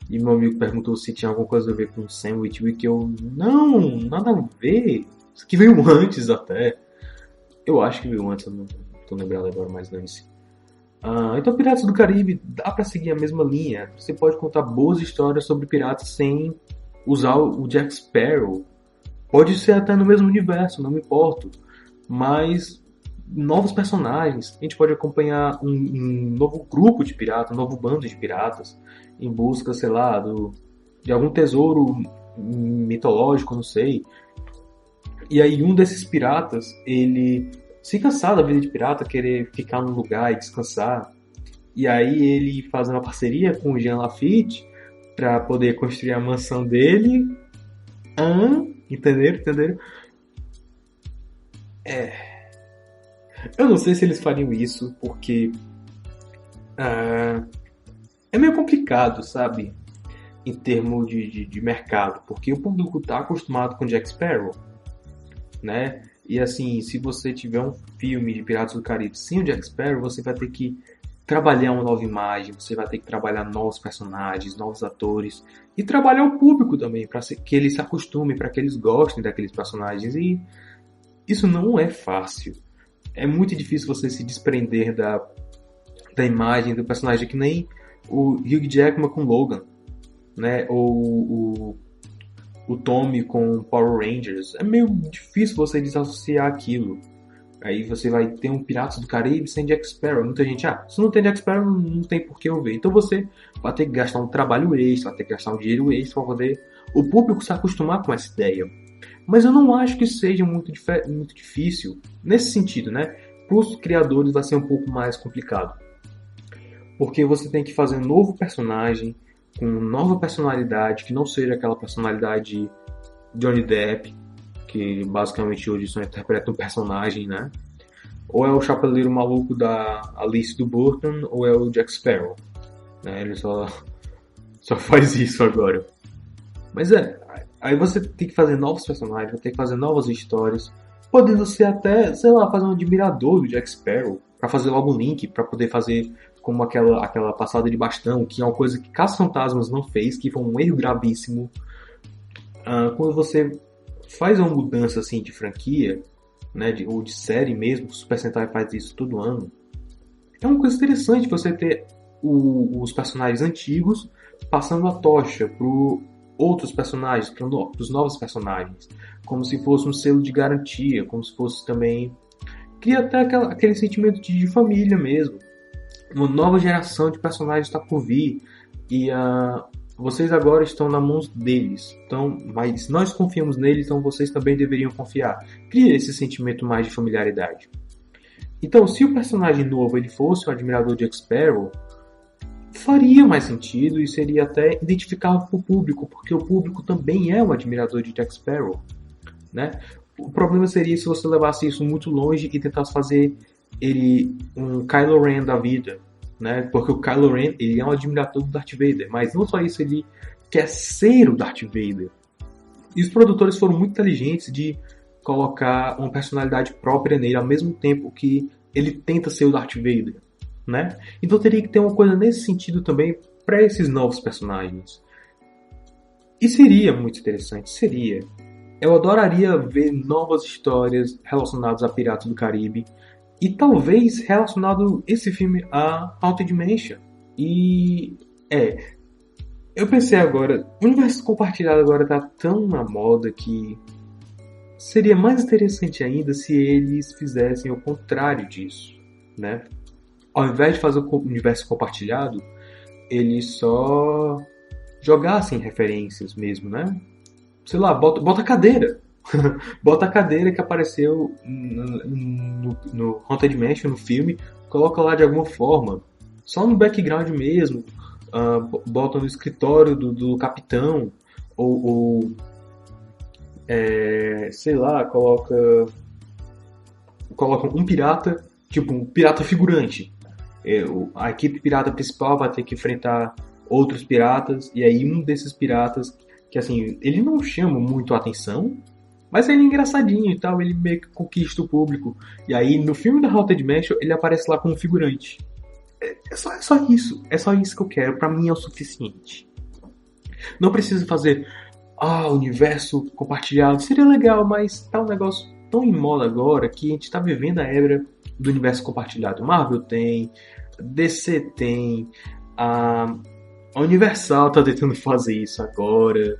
e meu amigo perguntou se tinha alguma coisa a ver com Sam Witwicky. Eu, não, nada a ver. Isso aqui veio antes até. Eu acho que veio antes, eu não tô lembrando agora, mas dane-se. Então Piratas do Caribe dá pra seguir a mesma linha. Você pode contar boas histórias sobre piratas sem usar o Jack Sparrow. Pode ser até no mesmo universo, não me importo. Mas novos personagens. A gente pode acompanhar um novo grupo de piratas, um novo bando de piratas em busca, sei lá, de algum tesouro mitológico, não sei. E aí um desses piratas, ele se cansar da vida de pirata, querer ficar num lugar e descansar. E aí ele faz uma parceria com o Jean Lafitte para poder construir a mansão dele. Entenderam? Eu não sei se eles fariam isso, porque é meio complicado, sabe? Em termos de mercado, porque o público tá acostumado com Jack Sparrow, né? E assim, se você tiver um filme de Piratas do Caribe sem o Jack Sparrow, você vai ter que trabalhar uma nova imagem, você vai ter que trabalhar novos personagens, novos atores, e trabalhar o público também, para que eles se acostumem, para que eles gostem daqueles personagens. E isso não é fácil. é muito difícil você se desprender da imagem do personagem, que nem o Hugh Jackman com Logan, né? Ou o Tommy com Power Rangers. É meio difícil você desassociar aquilo. Aí você vai ter um Piratas do Caribe sem Jack Sparrow. Muita gente, se não tem Jack Sparrow, não tem por que eu ver. Então você vai ter que gastar um trabalho extra, vai ter que gastar um dinheiro extra para poder o público se acostumar com essa ideia. Mas eu não acho que seja muito difícil nesse sentido, né? Para os criadores vai ser um pouco mais complicado. Porque você tem que fazer um novo personagem, com nova personalidade, que não seja aquela personalidade Johnny Depp, que basicamente hoje só interpreta um personagem, né? Ou é o chapeleiro maluco da Alice do Burton, ou é o Jack Sparrow, né? Ele só faz isso agora. Mas aí você tem que fazer novos personagens, vai ter que fazer novas histórias, podendo ser até, sei lá, fazer um admirador do Jack Sparrow, pra fazer logo um link, pra poder fazer como aquela passada de bastão, que é uma coisa que Caça-Fantasmas não fez, que foi um erro gravíssimo. Quando você faz uma mudança assim de franquia, né, ou de série mesmo, o Super Sentai faz isso todo ano, é uma coisa interessante você ter os personagens antigos passando a tocha para outros personagens, para os novos personagens, como se fosse um selo de garantia, como se fosse também... Cria até aquele sentimento de família mesmo. Uma nova geração de personagens está por vir e vocês agora estão nas mãos deles. Então, mas nós confiamos neles, então vocês também deveriam confiar. Cria esse sentimento mais de familiaridade. Então, se o personagem novo ele fosse o admirador de Jack Sparrow, faria mais sentido e seria até identificável para o público, porque o público também é um admirador de Jack Sparrow, né? O problema seria se você levasse isso muito longe e tentasse fazer ele um Kylo Ren da vida, né? Porque o Kylo Ren ele é um admirador do Darth Vader, mas não só isso, ele quer ser o Darth Vader. E os produtores foram muito inteligentes de colocar uma personalidade própria nele ao mesmo tempo que ele tenta ser o Darth Vader, né? Então teria que ter uma coisa nesse sentido também para esses novos personagens. E seria muito interessante, seria. Eu adoraria ver novas histórias relacionadas a Piratas do Caribe e talvez relacionado esse filme a Haunted Mansion. E eu pensei agora, o universo compartilhado agora tá tão na moda que seria mais interessante ainda se eles fizessem o contrário disso, né? Ao invés de fazer o universo compartilhado, eles só jogassem referências mesmo, né? Sei lá, bota a cadeira. Bota a cadeira que apareceu no Haunted Mansion, no filme, coloca lá de alguma forma. Só no background mesmo. Bota no escritório do capitão. Ou sei lá, coloca um pirata, tipo um pirata figurante. A equipe pirata principal vai ter que enfrentar outros piratas, e aí um desses piratas, que assim, ele não chama muito a atenção, mas ele é engraçadinho e tal, ele meio que conquista o público. E aí no filme da Haunted Mansion ele aparece lá como figurante. É só isso. É só isso que eu quero. Pra mim é o suficiente. Não precisa fazer universo compartilhado. Seria legal, mas tá um negócio tão em moda agora que a gente tá vivendo a era do universo compartilhado. Marvel tem, DC tem, a Universal tá tentando fazer isso agora.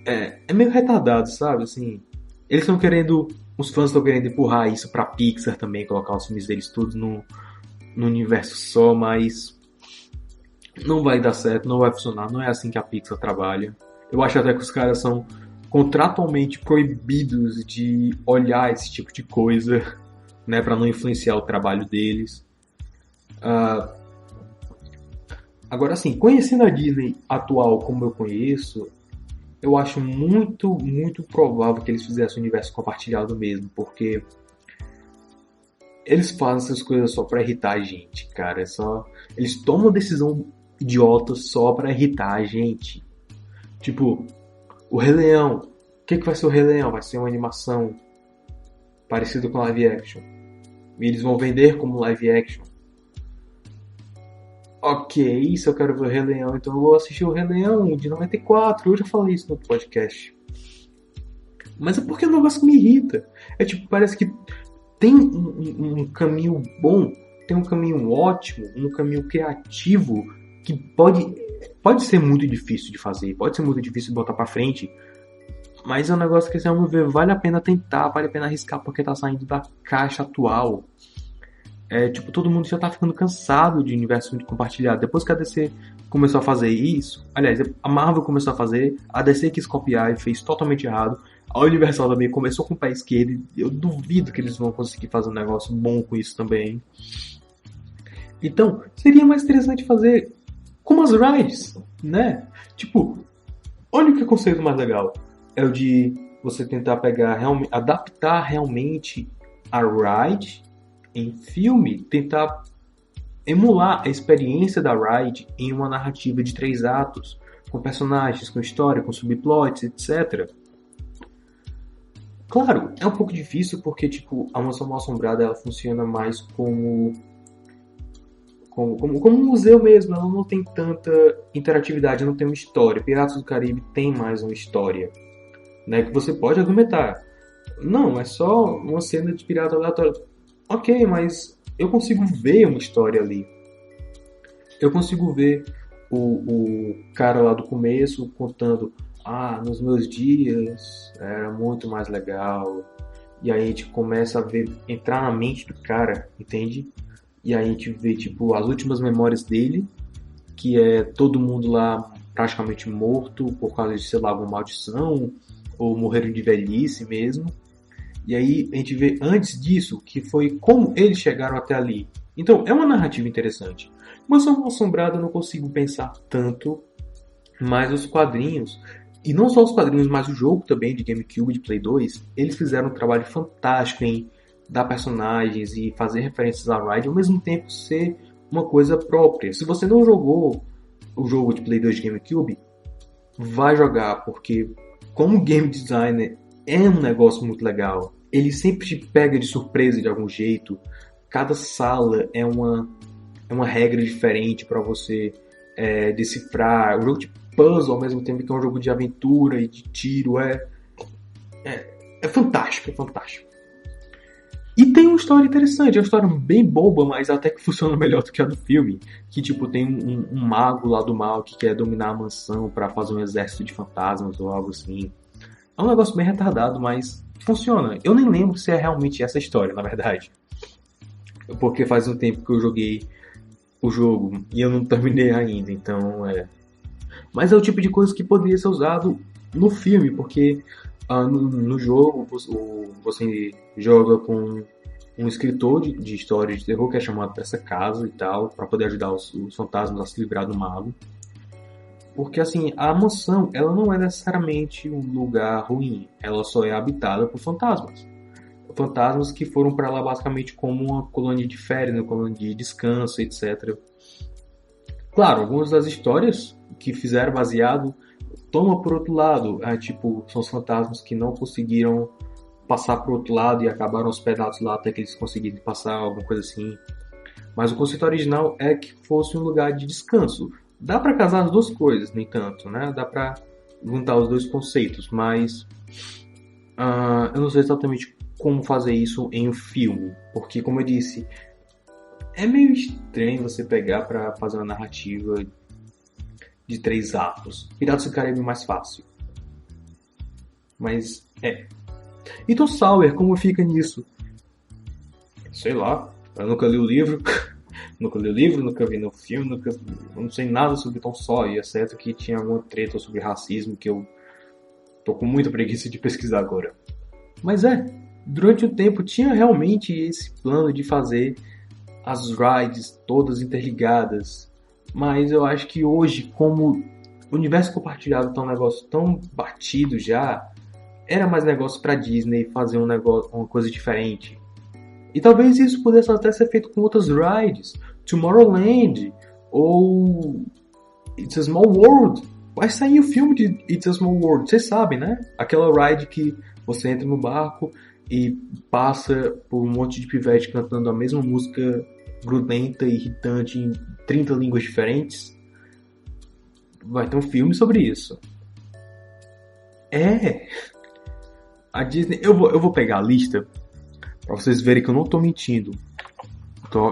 É meio retardado, sabe? Assim, eles estão querendo, os fãs estão querendo empurrar isso pra Pixar também, colocar os filmes deles todos no universo só, mas não vai dar certo, não vai funcionar, não é assim que a Pixar trabalha. Eu acho até que os caras são contratualmente proibidos de olhar esse tipo de coisa, né, para não influenciar o trabalho deles. Agora, assim, conhecendo a Disney atual como eu conheço, eu acho muito, muito provável que eles fizessem o universo compartilhado mesmo, porque eles fazem essas coisas só pra irritar a gente, cara. Eles tomam decisão idiota só pra irritar a gente. Tipo, o Rei Leão. O que vai ser o Rei Leão? Vai ser uma animação parecida com live action. E eles vão vender como live action. Ok, se eu quero ver o Rei Leão, então eu vou assistir o Rei Leão de 94. Eu já falei isso no outro podcast. Mas é porque é um negócio que me irrita. É tipo, parece que tem um caminho bom, tem um caminho ótimo, um caminho criativo que pode ser muito difícil de fazer, pode ser muito difícil de botar pra frente, mas é um negócio que, assim, ao meu ver, vale a pena tentar, vale a pena arriscar, porque tá saindo da caixa atual. Todo mundo já tá ficando cansado de universo muito compartilhado. Depois que a DC começou a fazer isso, aliás, a Marvel começou a fazer, a DC quis copiar e fez totalmente errado. A Universal também começou com o pé esquerdo, e eu duvido que eles vão conseguir fazer um negócio bom com isso também. Então, seria mais interessante fazer como as rides, né? Olha que conceito mais legal. É o de você tentar adaptar realmente a ride em filme, tentar emular a experiência da ride em uma narrativa de 3 atos, com personagens, com história, com subplots, etc. Claro, é um pouco difícil porque, a Mansão Mal-Assombrada ela funciona mais como um museu mesmo. Ela não tem tanta interatividade, não tem uma história. Piratas do Caribe tem mais uma história, né, que você pode argumentar. Não, é só uma cena de pirata aleatória. Ok, mas eu consigo ver uma história ali. Eu consigo ver o cara lá do começo contando: nos meus dias era muito mais legal. E aí a gente começa a entrar na mente do cara, entende? E aí a gente vê, as últimas memórias dele, que é todo mundo lá praticamente morto por causa de, sei lá, alguma maldição, ou morreram de velhice mesmo. E aí a gente vê antes disso, que foi como eles chegaram até ali. Então, é uma narrativa interessante. Mansão Assombrada eu não consigo pensar tanto, mas os quadrinhos, e não só os quadrinhos, mas o jogo também de GameCube, de Play 2, eles fizeram um trabalho fantástico em dar personagens e fazer referências à ride, ao mesmo tempo ser uma coisa própria. Se você não jogou o jogo de Play 2 de GameCube, vai jogar, porque como game designer é um negócio muito legal. Ele sempre te pega de surpresa de algum jeito. Cada sala é uma regra diferente para você decifrar. O jogo de puzzle ao mesmo tempo que é um jogo de aventura e de tiro. É fantástico, é fantástico. E tem uma história interessante, é uma história bem boba, mas até que funciona melhor do que a do filme. Que tem um mago lá do mal que quer dominar a mansão para fazer um exército de fantasmas ou algo assim. É um negócio bem retardado, mas funciona. Eu nem lembro se é realmente essa história, na verdade. Porque faz um tempo que eu joguei o jogo e eu não terminei ainda, então Mas é o tipo de coisa que poderia ser usado no filme, porque no jogo você joga com um escritor de histórias de terror que é chamado para essa casa e tal, para poder ajudar os fantasmas a se livrar do mago. Porque, assim, a mansão, ela não é necessariamente um lugar ruim. Ela só é habitada por fantasmas. Fantasmas que foram para lá basicamente como uma colônia de férias, uma colônia de descanso, etc. Claro, algumas das histórias que fizeram baseado toma por outro lado. São os fantasmas que não conseguiram passar por outro lado e acabaram hospedados lá até que eles conseguirem passar, alguma coisa assim. Mas o conceito original é que fosse um lugar de descanso. Dá pra casar as duas coisas, no entanto, né? Dá pra juntar os dois conceitos, mas eu não sei exatamente como fazer isso em um filme, porque, como eu disse, é meio estranho você pegar pra fazer uma narrativa de 3 atos. Piratas do Caribe é mais fácil. Mas, Então, Sawyer, como fica nisso? Sei lá, eu nunca li o livro. Nunca li o livro, nunca vi no filme, não sei nada sobre Tom Sawyer, exceto que tinha alguma treta sobre racismo que eu tô com muita preguiça de pesquisar agora. Mas durante o tempo tinha realmente esse plano de fazer as rides todas interligadas, mas eu acho que hoje, como o universo compartilhado tá um negócio tão batido já, era mais negócio pra Disney fazer uma coisa diferente. E talvez isso pudesse até ser feito com outras rides. Tomorrowland ou It's a Small World. Vai sair o filme de It's a Small World, vocês sabem, né? Aquela ride que você entra no barco e passa por um monte de pivete cantando a mesma música grudenta e irritante em 30 línguas diferentes. Vai ter um filme sobre isso. A Disney... Eu vou pegar a lista Pra vocês verem que eu não tô mentindo.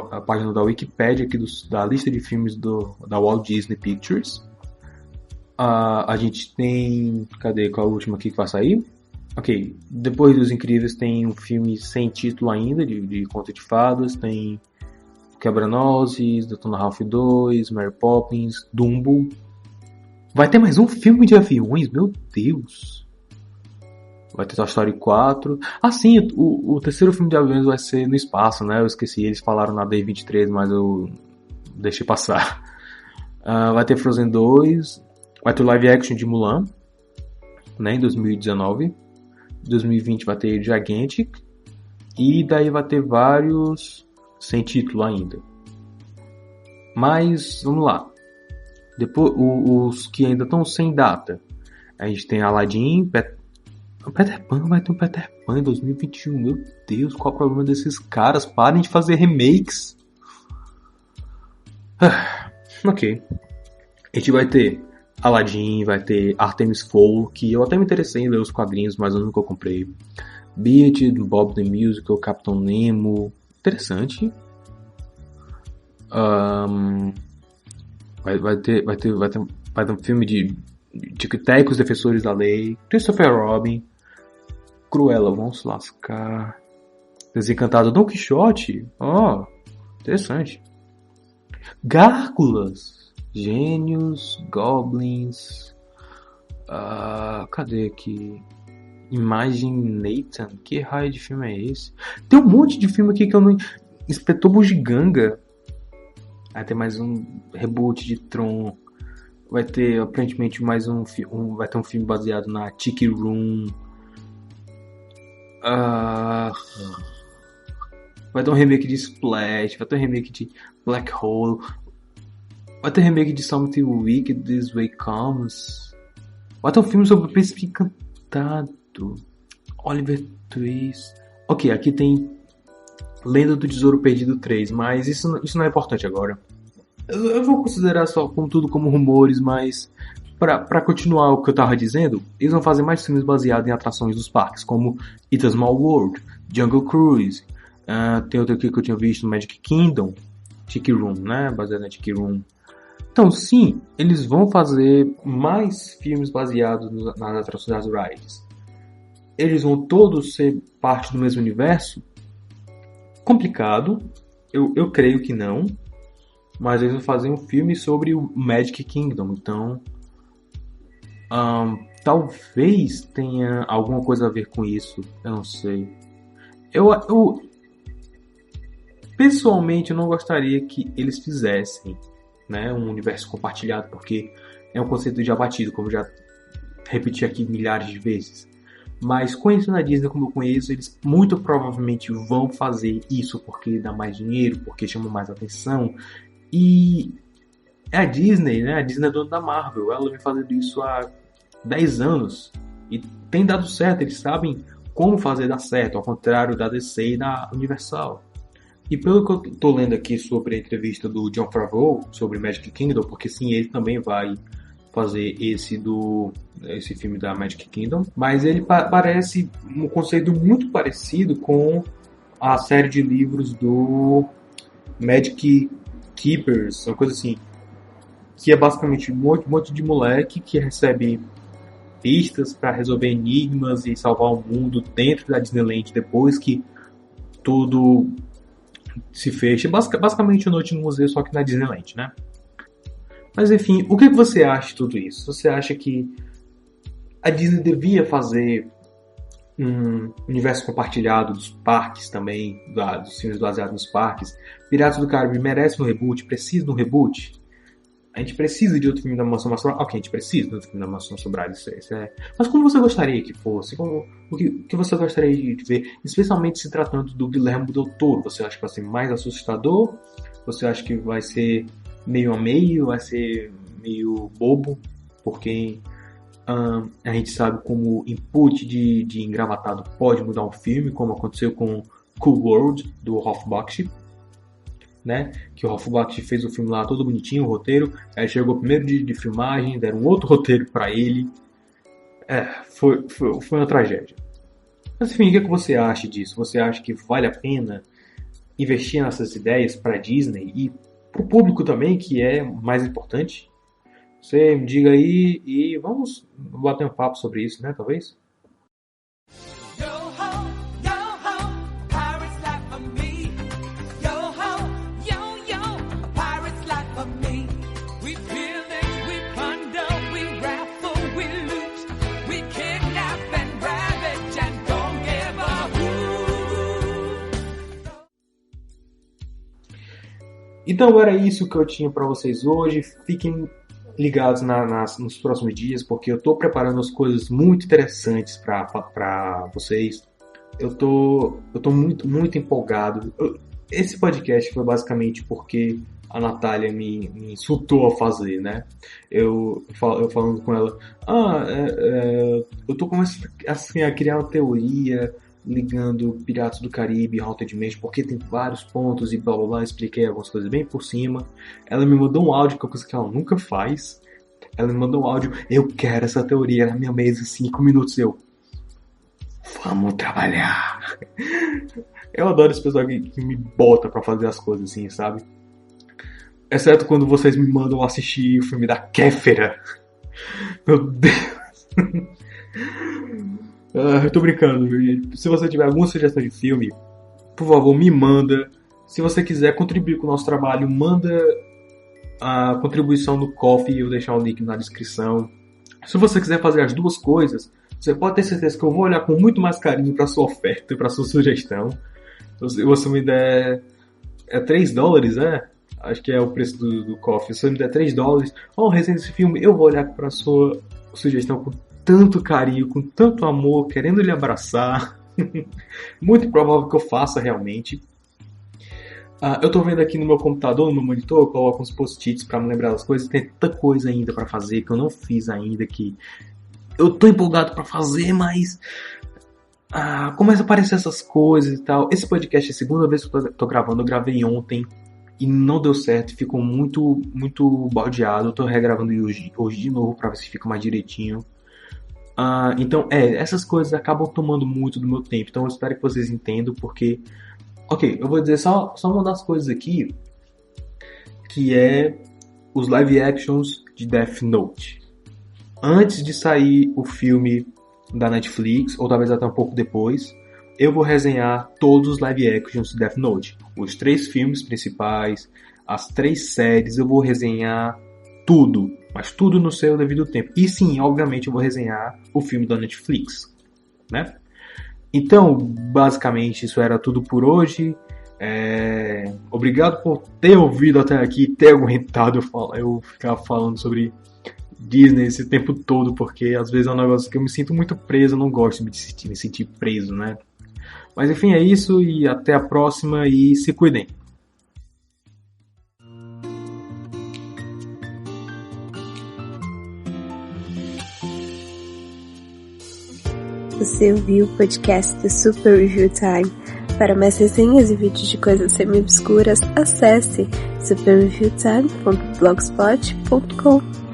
A página da Wikipedia aqui da lista de filmes da Walt Disney Pictures. A gente tem... Cadê? Qual é a última aqui que vai sair? Ok. Depois dos Incríveis tem um filme sem título ainda, de conto de fadas. Tem Quebra-Nozes, Detona Ralph 2, Mary Poppins, Dumbo. Vai ter mais um filme de aviões? Meu Deus! Vai ter Toy Story 4. Ah, sim, o terceiro filme de aviões vai ser no espaço, né? Eu esqueci, eles falaram na D23, mas eu deixei passar. Vai ter Frozen 2. Vai ter o live action de Mulan, né? Em 2019. Em 2020 vai ter Gigantic. E daí vai ter vários sem título ainda. Mas, vamos lá. Depois, os que ainda estão sem data. A gente tem Aladdin, Peter Pan, vai ter um Peter Pan em 2021. Meu Deus, qual o problema desses caras? Parem de fazer remakes. Ok. A gente vai ter Aladdin, vai ter Artemis Fowl, que eu até me interessei em ler os quadrinhos, mas eu nunca comprei. Beat, Bob the Musical, Capitão Nemo. Interessante. Vai ter um filme de Tic-Tac, Os Defensores da Lei. Christopher Robin. Cruella, vamos se lascar. Desencantado, Don Quixote. Interessante. Gárgulas. Gênios, Goblins. Cadê aqui? Imagine Nathan. Que raio de filme é esse? Tem um monte de filme aqui que eu não... Inspetor Bugiganga. Vai ter mais um reboot de Tron. Vai ter aparentemente mais vai ter um filme baseado na Tiki Room. Vai ter um remake de Splash. Vai ter um remake de Black Hole. Vai ter um remake de Something Wicked This Way Comes. Vai ter um filme sobre o Príncipe Encantado. Oliver Twist. Ok, aqui tem Lenda do Tesouro Perdido 3, mas isso não é importante agora. Eu vou considerar só tudo como rumores, mas pra continuar o que eu tava dizendo, eles vão fazer mais filmes baseados em atrações dos parques, como It's a Small World, Jungle Cruise, tem outro aqui que eu tinha visto, Magic Kingdom, Tiki Room, né, baseado na Tiki Room. Então sim, eles vão fazer mais filmes baseados nas atrações das rides. Eles vão todos ser parte do mesmo universo? Complicado, eu creio que não, mas eles vão fazer um filme sobre o Magic Kingdom, então talvez tenha alguma coisa a ver com isso, eu não sei. Eu pessoalmente eu não gostaria que eles fizessem, né, um universo compartilhado, porque é um conceito já batido, como já repeti aqui milhares de vezes. Mas conhecendo a Disney como eu conheço, eles muito provavelmente vão fazer isso porque dá mais dinheiro, porque chama mais atenção. E é a Disney, né? A Disney é dona da Marvel. Ela vem fazendo isso há 10 anos. E tem dado certo, eles sabem como fazer dar certo, ao contrário da DC e da Universal. E pelo que eu tô lendo aqui sobre a entrevista do Jon Favreau sobre Magic Kingdom, porque sim, ele também vai fazer esse filme da Magic Kingdom, mas ele parece um conceito muito parecido com a série de livros do Magic Keepers, uma coisa assim, que é basicamente um monte de moleque que recebe pistas para resolver enigmas e salvar o mundo dentro da Disneyland depois que tudo se fecha. Basicamente uma noite no museu, só que na Disneyland, né? Mas enfim, o que você acha de tudo isso? Você acha que a Disney devia fazer um universo compartilhado dos parques também, dos filmes baseados nos parques? Piratas do Caribe merece um reboot? Precisa de um reboot? A gente precisa de outro filme da Mansão Assombrosa? Ok, a gente precisa de outro filme da Mansão Assombrosa, isso é. Mas como você gostaria que fosse? O que você gostaria de ver? Especialmente se tratando do Guillermo del Toro. Você acha que vai ser mais assustador? Você acha que vai ser meio a meio? Vai ser meio bobo? Porque a gente sabe como input de engravatado pode mudar um filme, como aconteceu com Cool World, do Ralph Bakshi, né? Que o Ralph Bakshi fez o filme lá todo bonitinho, o roteiro, aí chegou o primeiro dia de filmagem, deram outro roteiro pra ele. Foi uma tragédia. Mas enfim, o que você acha disso? Você acha que vale a pena investir nessas ideias para a Disney e para o público também, que é mais importante? Você me diga aí e vamos bater um papo sobre isso, né? Talvez? Então era isso que eu tinha para vocês hoje. Fiquem ligados nos próximos dias, porque eu estou preparando as coisas muito interessantes para vocês. Eu tô muito empolgado. Esse podcast foi basicamente porque a Natália me insultou a fazer, né? Eu falando com ela, eu tô começando assim, a criar uma teoria ligando Piratas do Caribe e Haunted Mansion, porque tem vários pontos e blá blá blá, expliquei algumas coisas bem por cima. Ela me mandou um áudio, que é uma coisa que ela nunca faz. Ela me mandou um áudio, eu quero essa teoria na minha mesa em 5 minutos, vamos trabalhar. Eu adoro esse pessoal que me bota pra fazer as coisas assim, sabe? Exceto quando vocês me mandam assistir o filme da Kéfera. Meu Deus. Eu tô brincando, viu? Se você tiver alguma sugestão de filme, por favor, me manda. Se você quiser contribuir com o nosso trabalho, manda a contribuição no Ko-fi, eu vou deixar o link na descrição. Se você quiser fazer as duas coisas, você pode ter certeza que eu vou olhar com muito mais carinho para sua oferta e para sua sugestão. Se você me der $3, né? Acho que é o preço do Ko-fi. Se você me der $3, resenha desse filme, eu vou olhar para sua sugestão com tanto carinho, com tanto amor, querendo lhe abraçar. Muito provável que eu faça realmente. Eu tô vendo aqui no meu computador, no meu monitor, eu coloco uns post-its pra me lembrar das coisas. Tem tanta coisa ainda pra fazer que eu não fiz ainda, que eu tô empolgado pra fazer, mas começa a aparecer essas coisas e tal. Esse podcast é a segunda vez que eu tô gravando. Eu gravei ontem e não deu certo, ficou muito, muito baldeado. Eu tô regravando hoje de novo pra ver se fica mais direitinho. Então, essas coisas acabam tomando muito do meu tempo. Então eu espero que vocês entendam, porque... Ok, eu vou dizer só uma das coisas aqui, que é os live actions de Death Note. Antes de sair o filme da Netflix, ou talvez até um pouco depois, eu vou resenhar todos os live actions de Death Note. Os 3 filmes principais, as 3 séries, eu vou resenhar tudo, mas tudo no seu devido tempo. E sim, obviamente eu vou resenhar o filme da Netflix, né? Então, basicamente, isso era tudo por hoje. Obrigado por ter ouvido até aqui, ter aguentado eu ficar falando sobre Disney esse tempo todo, porque às vezes é um negócio que eu me sinto muito preso, eu não gosto de me sentir preso, né? Mas enfim, é isso, e até a próxima, e se cuidem. Você ouviu o podcast do Super Review Time. Para mais resenhas e vídeos de coisas semi-obscuras, acesse superreviewtime.blogspot.com.